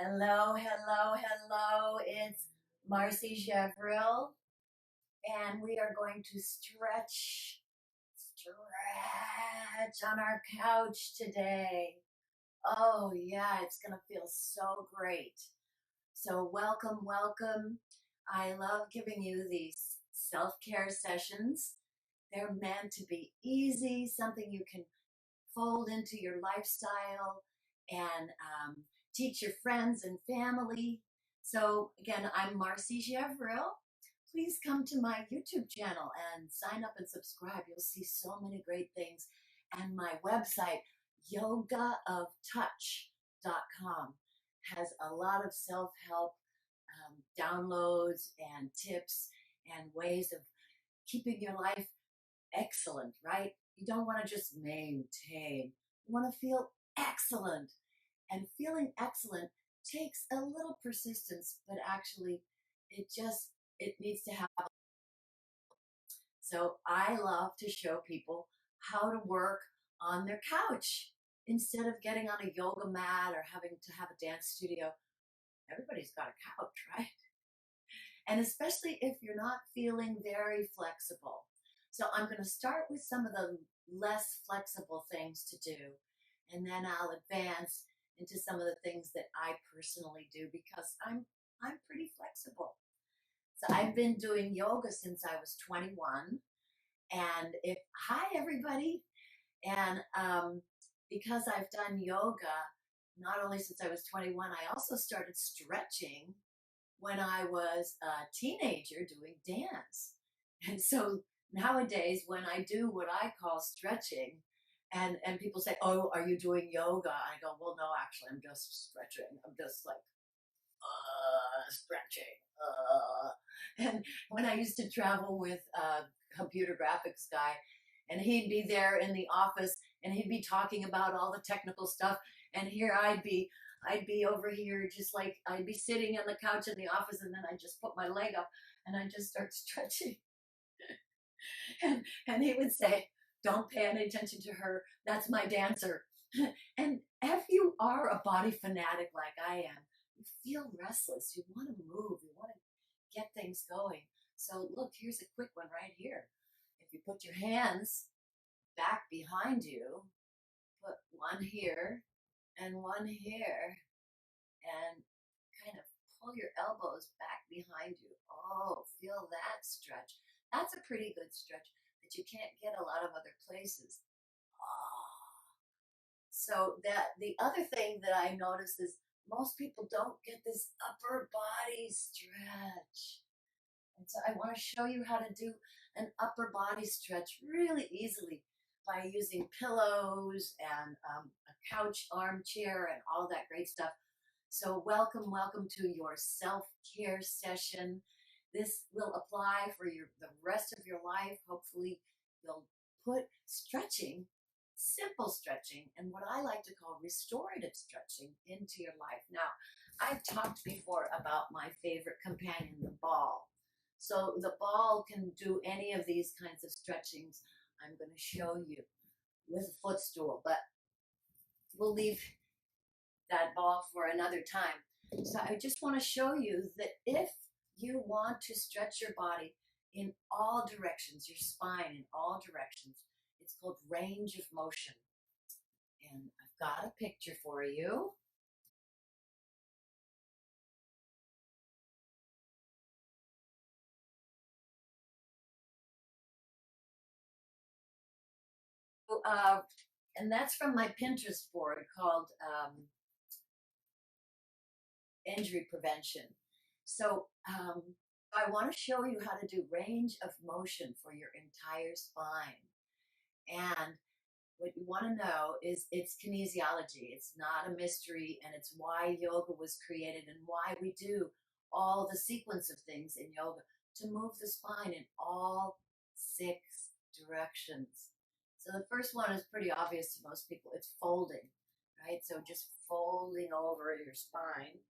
Hello, hello, hello. It's Marci Javril, and we are going to stretch on our couch today. Oh, yeah, it's going to feel so great. So, welcome, welcome. I love giving you these self care sessions. They're meant to be easy, something you can fold into your lifestyle and teach your friends and family. So, again, I'm Marci Javril. Please come to my YouTube channel and sign up and subscribe. You'll see so many great things. And my website, yogaoftouch.com, has a lot of self help downloads and tips and ways of keeping your life excellent, right? You don't want to just maintain. You want to feel excellent. And feeling excellent takes a little persistence, but actually it needs to happen. So I love to show people how to work on their couch instead of getting on a yoga mat or having to have a dance studio. Everybody's got a couch, right? And especially if you're not feeling very flexible. So I'm going to start with some of the less flexible things to do, and then I'll advance into some of the things that I personally do because I'm pretty flexible. So I've been doing yoga since I was 21, and if hi everybody, and because I've done yoga not only since I was 21, I also started stretching when I was a teenager doing dance. And so nowadays, when I do what I call stretching, and people say, "Oh, are you doing yoga?" I go, "Well, no, actually, I'm just stretching. I'm just like stretching." And when I used to travel with a computer graphics guy, and he'd be there in the office, and he'd be talking about all the technical stuff, and here I'd be over here just like I'd be sitting on the couch in the office, and then I'd just put my leg up and I'd just start stretching. And he would say, "Don't pay any attention to her. That's my dancer." And if you are a body fanatic like I am, you feel restless. You want to move. You want to get things going. So look, here's a quick one right here. If you put your hands back behind you, put one here and one here, and kind of pull your elbows back behind you. Oh, feel that stretch. That's a pretty good stretch that you can't get a lot of other places. Oh. So that the other thing that I noticed is most people don't get this upper body stretch. And so I want to show you how to do an upper body stretch really easily by using pillows and a couch armchair and all that great stuff. So welcome, welcome to your self-care session. This will apply for the rest of your life. Hopefully you'll put stretching, simple stretching, and what I like to call restorative stretching into your life. Now, I've talked before about my favorite companion, the ball. So the ball can do any of these kinds of stretchings I'm going to show you with a footstool, but we'll leave that ball for another time. So I just want to show you that if you want to stretch your body in all directions, your spine in all directions, it's called range of motion. And I've got a picture for you. Uh, and that's from my Pinterest board called injury prevention. So I want to show you how to do range of motion for your entire spine. And what you want to know is it's kinesiology. It's not a mystery, and it's why yoga was created and why we do all the sequence of things in yoga to move the spine in all 6 directions. So the first one is pretty obvious to most people. It's folding, right? So just folding over your spine.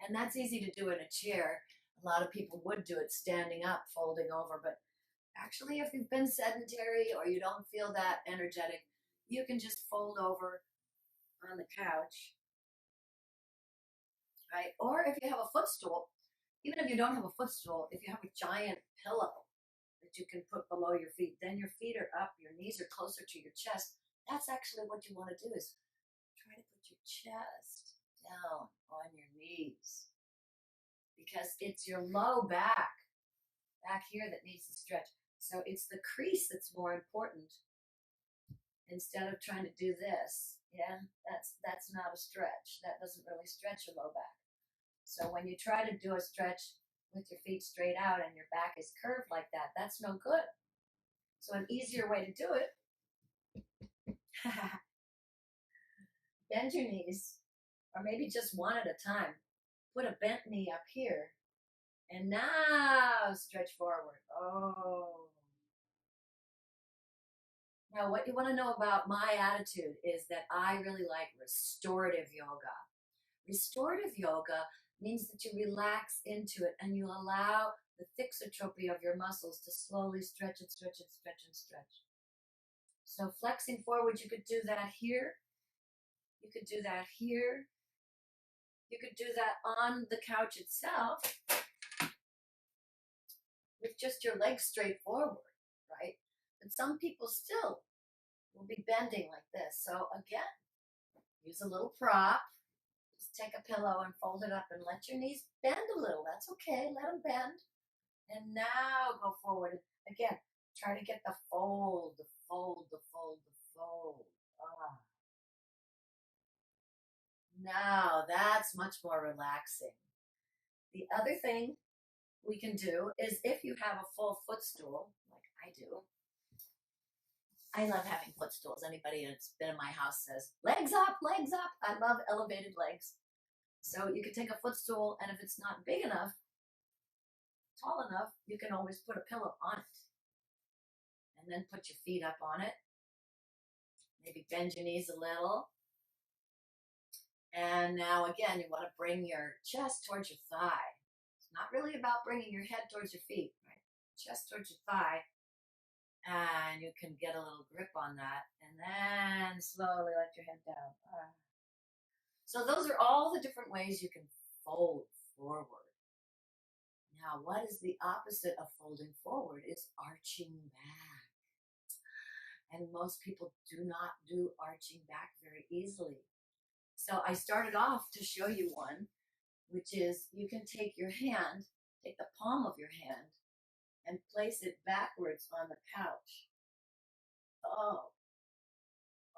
And that's easy to do in a chair. A lot of people would do it standing up, folding over, but actually, if you've been sedentary or you don't feel that energetic, you can just fold over on the couch right? Or if you have a footstool, even if you don't have a footstool, if you have a giant pillow that you can put below your feet, then your feet are up, your knees are closer to your chest. That's actually what you want to do, is try to put your chest down on your knees, because it's your low back here that needs to stretch. So it's the crease that's more important, instead of trying to do this. Yeah, that's not a stretch. That doesn't really stretch your low back. So when you try to do a stretch with your feet straight out and your back is curved like that, that's no good. So an easier way to do it, bend your knees, or maybe just one at a time. Put a bent knee up here, and now stretch forward. Oh. Now, what you want to know about my attitude is that I really like restorative yoga. Restorative yoga means that you relax into it and you allow the thixotropy of your muscles to slowly stretch and stretch and stretch and stretch. So flexing forward, you could do that here. You could do that here. You could do that on the couch itself with just your legs straight forward, right? But some people still will be bending like this. So again, use a little prop. Just take a pillow and fold it up and let your knees bend a little. That's okay. Let them bend. And now go forward. Again, try to get the fold, the fold, the fold, the fold. Ah. Now that's much more relaxing. The other thing we can do is, if you have a full footstool, like I do. I love having footstools. Anybody that's been in my house says, legs up, legs up. I love elevated legs. So you can take a footstool, and if it's not big enough, tall enough, you can always put a pillow on it. And then put your feet up on it. Maybe bend your knees a little. And now again, you want to bring your chest towards your thigh. It's not really about bringing your head towards your feet, right? Chest towards your thigh. And you can get a little grip on that. And then slowly let your head down. So those are all the different ways you can fold forward. Now, what is the opposite of folding forward? Is arching back. And most people do not do arching back very easily. So I started off to show you one, which is you can take your hand, take the palm of your hand, and place it backwards on the couch.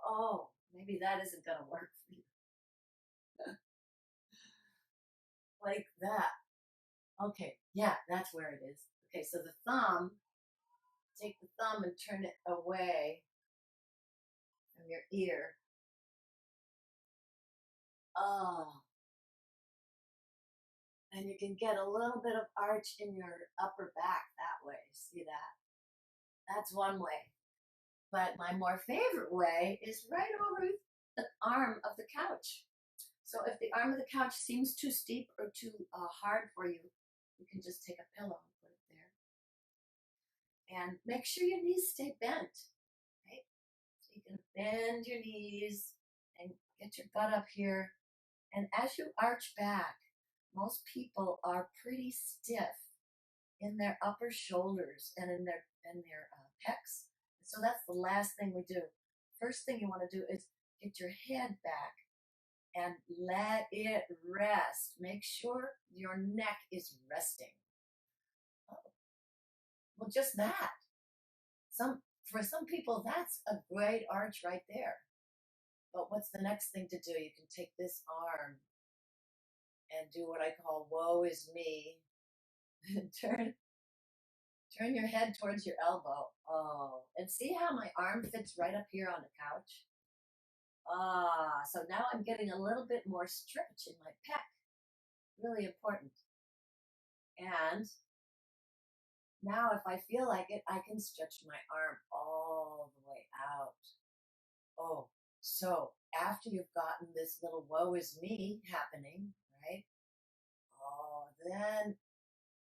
Oh, maybe that isn't going to work for you. Like that. Okay, yeah, that's where it is. Okay, so the thumb, take the thumb and turn it away from your ear. Oh. And you can get a little bit of arch in your upper back that way. See that? That's one way. But my more favorite way is right over the arm of the couch. So if the arm of the couch seems too steep or too hard for you, you can just take a pillow and put it there. And make sure your knees stay bent, right? So you can bend your knees and get your butt up here. And as you arch back, most people are pretty stiff in their upper shoulders and in their pecs. So that's the last thing we do. First thing you want to do is get your head back and let it rest. Make sure your neck is resting. Oh, well, just that. For some people, that's a great arch right there. But what's the next thing to do? You can take this arm and do what I call woe is me. Turn your head towards your elbow. Oh, and see how my arm fits right up here on the couch? So now I'm getting a little bit more stretch in my pec. Really important. And now if I feel like it, I can stretch my arm all the way out. Oh, so after you've gotten this little woe is me happening, right? Oh, then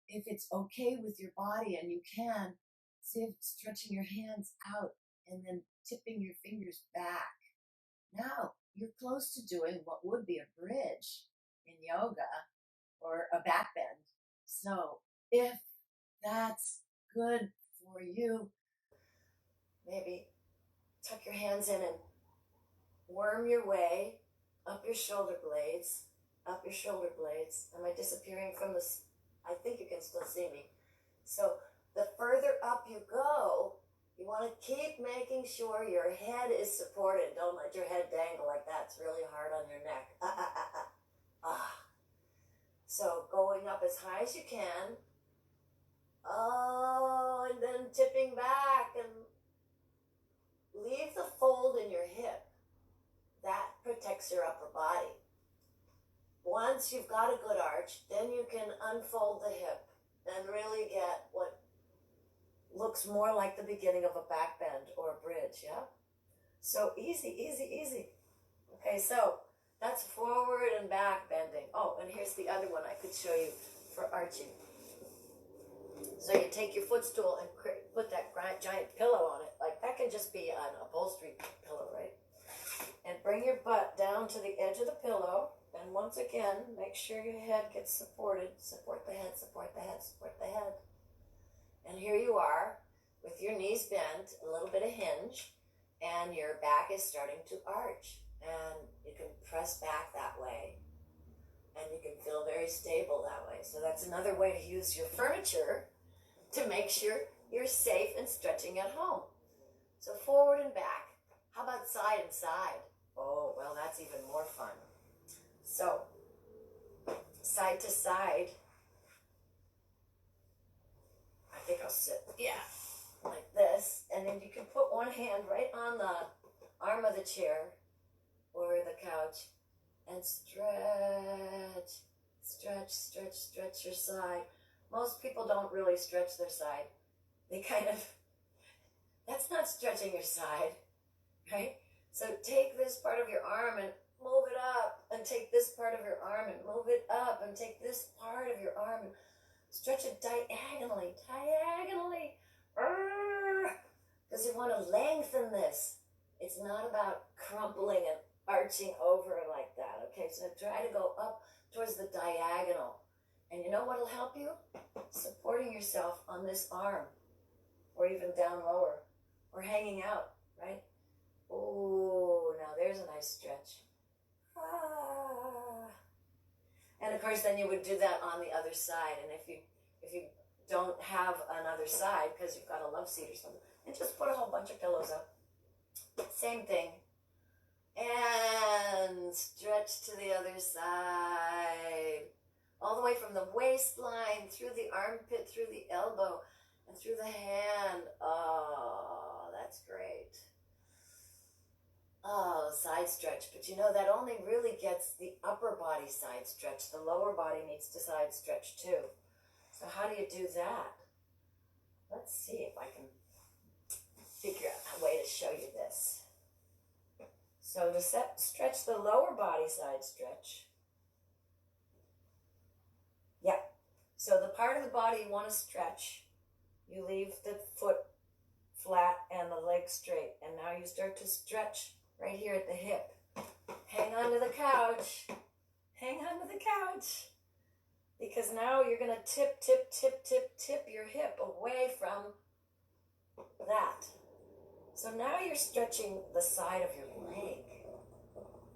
if it's okay with your body and you can, see if stretching your hands out and then tipping your fingers back. Now you're close to doing what would be a bridge in yoga or a back bend. So if that's good for you, maybe tuck your hands in and worm your way up your shoulder blades, up your shoulder blades. Am I disappearing from this? I think you can still see me. So the further up you go, you want to keep making sure your head is supported. Don't let your head dangle like that. It's really hard on your neck. So going up as high as you can. Oh, and then tipping back and leave the fold in your hip. That protects your upper body. Once you've got a good arch, then you can unfold the hip and really get what looks more like the beginning of a back bend or a bridge, yeah? So easy, easy, easy. Okay, so that's forward and back bending. Oh, and here's the other one I could show you for arching. So you take your footstool and put that giant pillow on it. Like that can just be an upholstery pillow, right? And bring your butt down to the edge of the pillow. And once again, make sure your head gets supported. Support the head, support the head, support the head. And here you are with your knees bent, a little bit of hinge, and your back is starting to arch. And you can press back that way. And you can feel very stable that way. So that's another way to use your furniture to make sure you're safe and stretching at home. So forward and back. How about side and side? Oh, well, that's even more fun. So side to side. I think I'll sit, like this. And then you can put one hand right on the arm of the chair or the couch and stretch, stretch, stretch, stretch your side. Most people don't really stretch their side. They kind of, that's not stretching your side, right? So take this part of your arm and move it up, and take this part of your arm and move it up, and take this part of your arm and stretch it diagonally, diagonally. Because you want to lengthen this. It's not about crumpling and arching over like that, okay? So try to go up towards the diagonal. And you know what will help you? Supporting yourself on this arm, or even down lower, or hanging out, right? Oh, now there's a nice stretch. And of course, then you would do that on the other side. And if you don't have another side because you've got a love seat or something, and just put a whole bunch of pillows up. Same thing. And stretch to the other side. All the way from the waistline, through the armpit, through the elbow, and through the hand. Oh, that's great. Oh, side stretch. But you know, that only really gets the upper body side stretch. The lower body needs to side stretch too. So how do you do that? Let's see if I can figure out a way to show you this. So to stretch the lower body side stretch. Yeah. So the part of the body you want to stretch, you leave the foot flat and the leg straight. And now you start to stretch right here at the hip. Hang on to the couch. Hang on to the couch. Because now you're going to tip your hip away from that. So now you're stretching the side of your leg.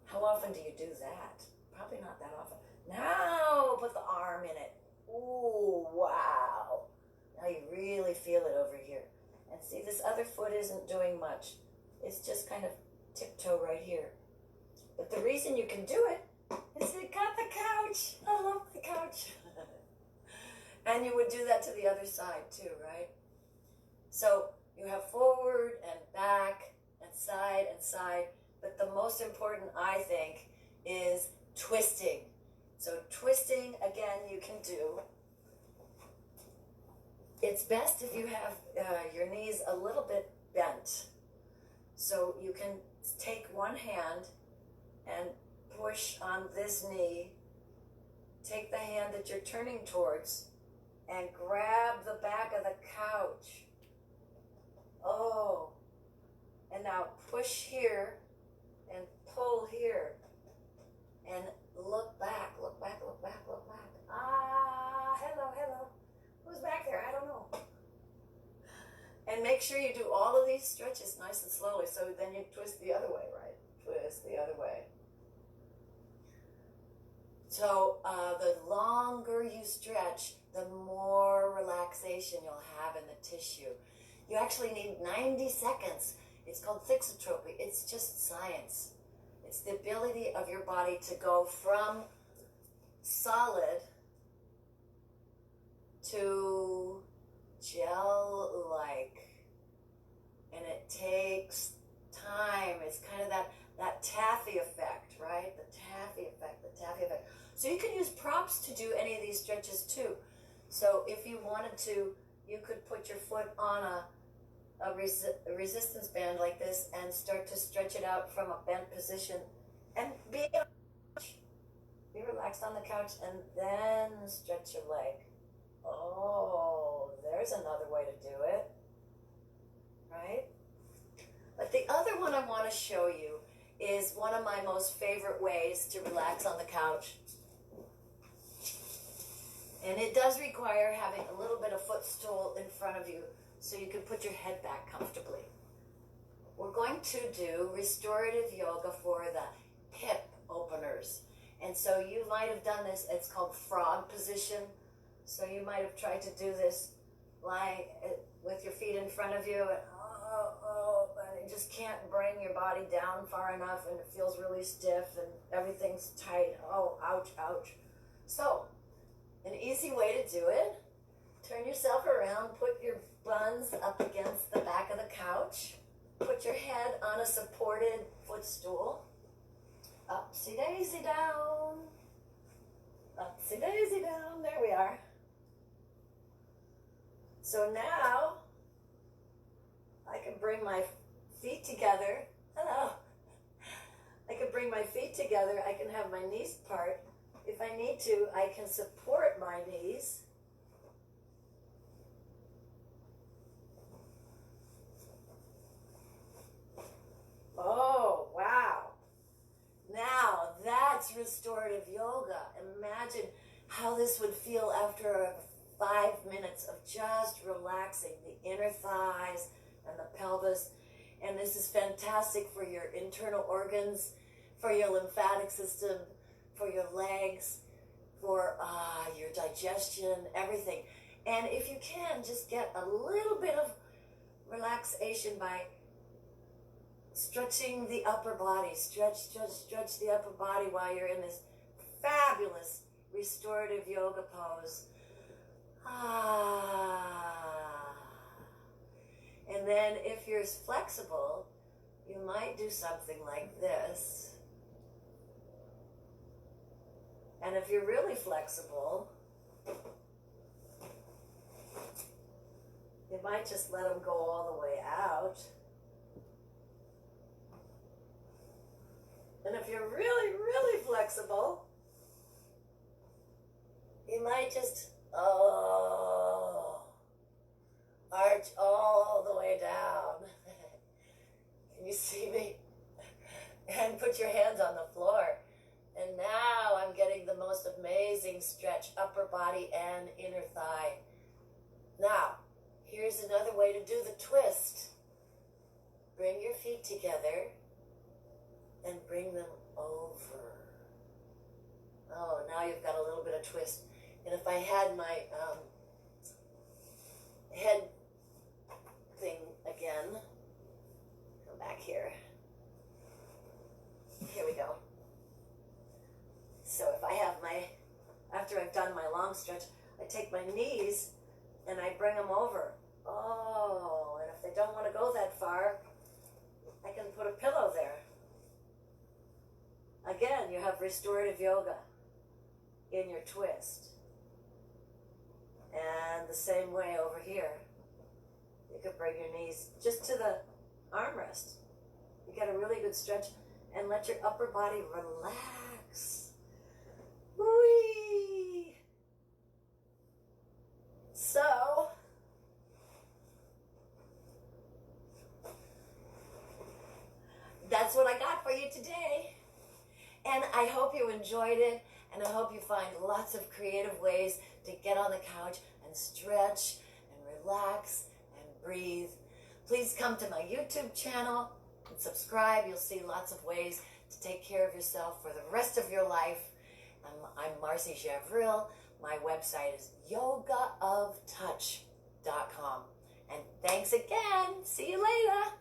How often do you do that? Probably not that often. Now put the arm in it. Ooh, wow. Now you really feel it over here. And see, this other foot isn't doing much. It's just kind of tiptoe right here. But the reason you can do it is you got the couch. I love the couch. And you would do that to the other side too, right? So you have forward and back and side. But the most important, I think, is twisting. So twisting, again, you can do. It's best if you have your knees a little bit bent. So you can take one hand and push on this knee. Take the hand that you're turning towards and grab the back of the couch. Oh, and now push here and pull here and look back, So then you twist the other way, right? Twist the other way. So the longer you stretch, the more relaxation you'll have in the tissue. You actually need 90 seconds. It's called thixotropy. It's just science. It's the ability of your body to go from solid to gel-like. And it takes time. It's kind of that taffy effect, right? The taffy effect. So you can use props to do any of these stretches too. So if you wanted to, you could put your foot on a resistance band like this and start to stretch it out from a bent position and be relaxed on the couch and then stretch your leg. Oh, there's another way to do it, right? But the other one I want to show you is one of my most favorite ways to relax on the couch. And it does require having a little bit of footstool in front of you so you can put your head back comfortably. We're going to do restorative yoga for the hip openers. And so you might have done this, it's called frog position. So you might have tried to do this lying with your feet in front of you and you just can't bring your body down far enough and it feels really stiff and everything's tight. Oh, ouch, ouch. So, an easy way to do it, turn yourself around, put your buns up against the back of the couch, put your head on a supported footstool, upsy daisy down, upsy daisy down, there we are. So now, I can bring my feet together. Hello. I can bring my feet together. I can have my knees apart. If I need to, I can support my knees. Oh, wow. Now, that's restorative yoga. Imagine how this would feel after 5 minutes of just relaxing the inner thighs and the pelvis. And this is fantastic for your internal organs, for your lymphatic system, for your legs, for your digestion, everything. And if you can, just get a little bit of relaxation by stretching the upper body. Stretch the upper body while you're in this fabulous restorative yoga pose. And then if you're flexible, you might do something like this. And if you're really flexible, you might just let them go all the way out. And if you're really, really flexible, you might just, arch all the way down. Can you see me? And put your hands on the floor. And now I'm getting the most amazing stretch, upper body and inner thigh. Now, here's another way to do the twist. Bring your feet together and bring them over. Oh, now you've got a little bit of twist. And if I had my head thing again, come back here. Here we go. So if I have after I've done my long stretch, I take my knees and I bring them over. Oh, and if they don't want to go that far, I can put a pillow there. Again, you have restorative yoga in your twist. And the same way over here. You could bring your knees just to the armrest. You get a really good stretch and let your upper body relax. Whee! So, that's what I got for you today. And I hope you enjoyed it, and I hope you find lots of creative ways to get on the couch and stretch and relax and breathe. Please come to my YouTube channel, and subscribe. You'll see lots of ways to take care of yourself for the rest of your life. I'm Marci Javril. My website is yogaoftouch.com. And thanks again. See you later.